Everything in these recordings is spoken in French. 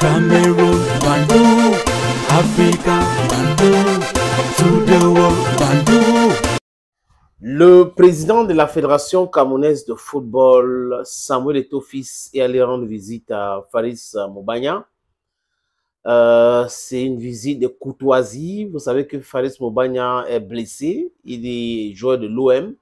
Cameroon, Bandung, Africa, Bandung, to the world, Bandung. Le président de la Fédération camerounaise de football, Samuel Eto'o-Fils, est allé rendre visite à Faris Moumbagna. C'est une visite de courtoisie. Vous savez que Faris Moumbagna est blessé. Il est joueur de l'OM.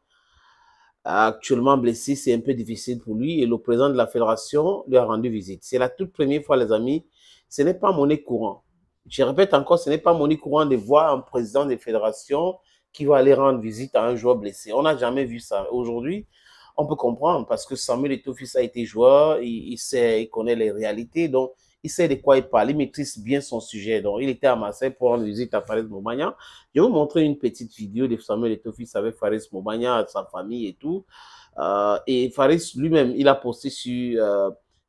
Actuellement blessé, c'est un peu difficile pour lui. Et le président de la fédération lui a rendu visite. C'est la toute première fois, les amis. Ce n'est pas monnaie courante. Je répète encore, ce n'est pas monnaie courante de voir un président de fédération qui va aller rendre visite à un joueur blessé. On n'a jamais vu ça. Aujourd'hui, on peut comprendre parce que Samuel Eto'o-Fils a été joueur, il sait, il connaît les réalités, donc il sait de quoi il parle, il maîtrise bien son sujet. Donc, il était à Marseille pour rendre visite à Faris Moumbagna. Je vais vous montrer une petite vidéo de Samuel Eto'o-Fils avec Faris Moumbagna, sa famille et tout. Et Faris lui-même, il a posté sur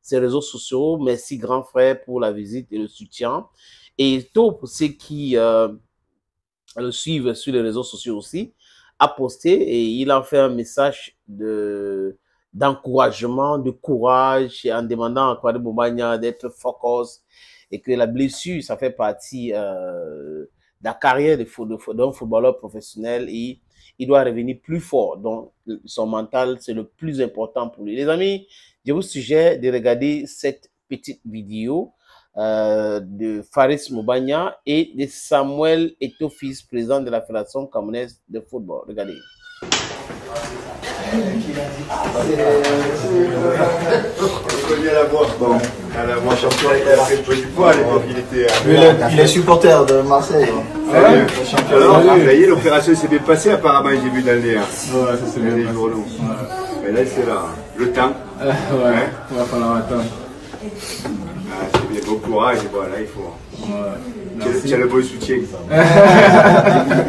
ses réseaux sociaux, merci grand frère pour la visite et le soutien. Et tout pour ceux qui le suivent sur les réseaux sociaux aussi, a posté et il a fait un message d'encouragement, de courage, en demandant à Faris Moumbagna d'être focus et que la blessure, ça fait partie de la carrière d'un footballeur professionnel et il doit revenir plus fort. Donc, son mental, c'est le plus important pour lui. Les amis, je vous suggère de regarder cette petite vidéo de Faris Moumbagna et de Samuel Eto'o-Fils, président de la Fédération camerounaise de football. Regardez. Bon, à la voix champion, il a fait peu de poids à l'époque, il était. Il est supporter de Marseille. Alors, vous voyez, l'opération s'est bien passée, apparemment, j'ai vu dans les. Ouais, ça c'est bien. Les journaux. Mais là, c'est là. Le temps. Ouais, il va falloir attendre. Ah, c'est bien, bon courage, voilà, il faut. Ouais. Tu as le bon soutien. Il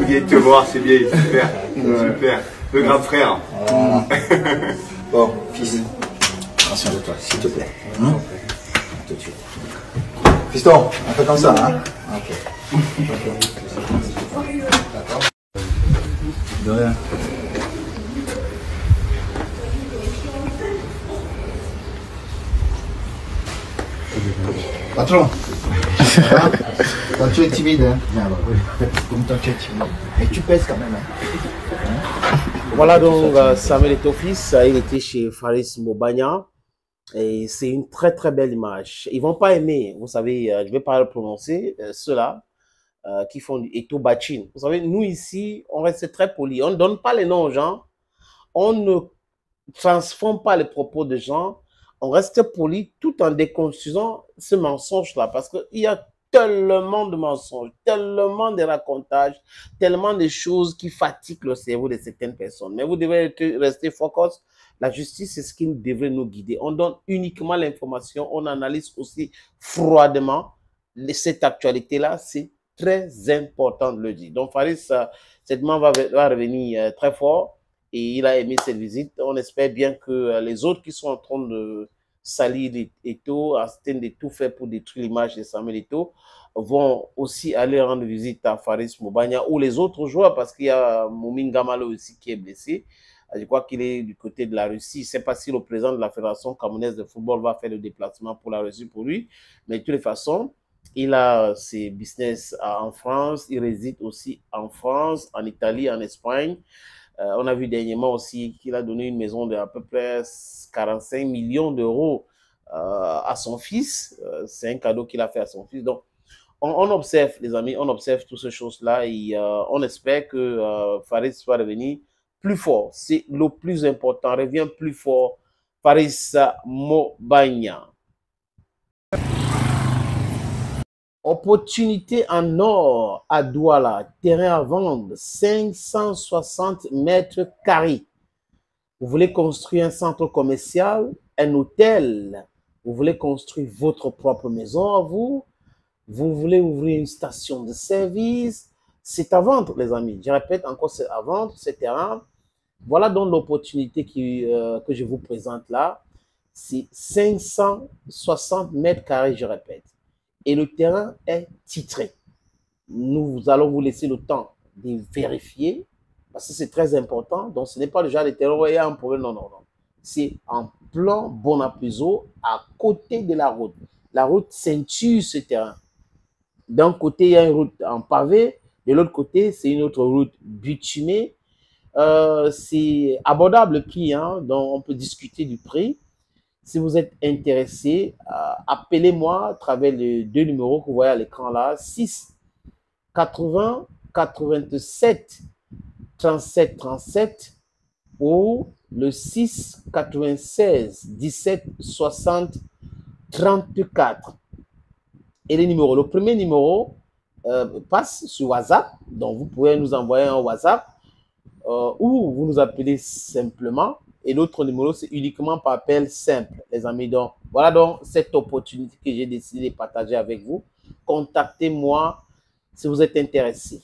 vient te voir, c'est bien, super. Super. Le grand frère. Bon, fils, attention de toi, s'il te plaît. Tout de suite. Fiston, on fait comme ça, hein? Ok. D'accord. De rien. Patron, quand tu es timide, hein? Comme toi tu es timide. Mais tu pèses quand même, hein? Voilà donc Samuel Eto'o-Fils, il était chez Faris Moumbagna et c'est une très très belle image. Ils vont pas aimer, vous savez, je vais pas le prononcer, ceux-là qui font du Eto'o-Bachin. Vous savez, nous ici, on reste très poli, on ne donne pas les noms aux gens, on ne transforme pas les propos des gens, on reste poli tout en déconstruisant ce mensonge-là parce qu'il y a tellement de mensonges, tellement de racontages, tellement de choses qui fatiguent le cerveau de certaines personnes. Mais vous devez rester focus. La justice, c'est ce qui devrait nous guider. On donne uniquement l'information, on analyse aussi froidement cette actualité-là. C'est très important de le dire. Donc, Faris, certainement, va revenir très fort et il a aimé cette visite. On espère bien que les autres qui sont en train de salir Eto'o, en train de tout faire pour détruire l'image de Samuel Eto'o, vont aussi aller rendre visite à Faris Moumbagna ou les autres joueurs parce qu'il y a Moumine Gamalo aussi qui est blessé. Je crois qu'il est du côté de la Russie. Je ne sais pas si le président de la Fédération camerounaise de football va faire le déplacement pour la Russie pour lui. Mais de toutes les façons, il a ses business en France. Il réside aussi en France, en Italie, en Espagne. On a vu dernièrement aussi qu'il a donné une maison de à peu près 45 millions d'euros à son fils. C'est un cadeau qu'il a fait à son fils. Donc, on observe, les amis, on observe toutes ces choses-là et on espère que Faris va revenir plus fort. C'est le plus important. Revient plus fort. Faris Moumbagna. Opportunité en or à Douala, terrain à vendre, 560 mètres carrés. Vous voulez construire un centre commercial, un hôtel, vous voulez construire votre propre maison à vous, vous voulez ouvrir une station de service, c'est à vendre les amis. Je répète encore, c'est à vendre, ce terrain. Voilà donc l'opportunité que je vous présente là. C'est 560 mètres carrés, je répète. Et le terrain est titré. Nous allons vous laisser le temps de vérifier parce que c'est très important. Donc, ce n'est pas le genre de terrain où il y a un problème. Non, non, non. C'est en plan Bonapuiso, à côté de la route. la route ceinture ce terrain. D'un côté, il y a une route en pavé, de l'autre côté, c'est une autre route bitumée. C'est abordable le prix, hein, donc on peut discuter du prix. Si vous êtes intéressé, appelez-moi à travers les 2 numéros que vous voyez à l'écran là, 6 80 87 37 37 ou le 6 96 17 60 34. Et les numéros, le premier numéro passe sur WhatsApp, donc vous pouvez nous envoyer un WhatsApp ou vous nous appelez simplement. Et l'autre numéro, c'est uniquement par appel simple, les amis. Donc, voilà donc cette opportunité que j'ai décidé de partager avec vous. Contactez-moi si vous êtes intéressé.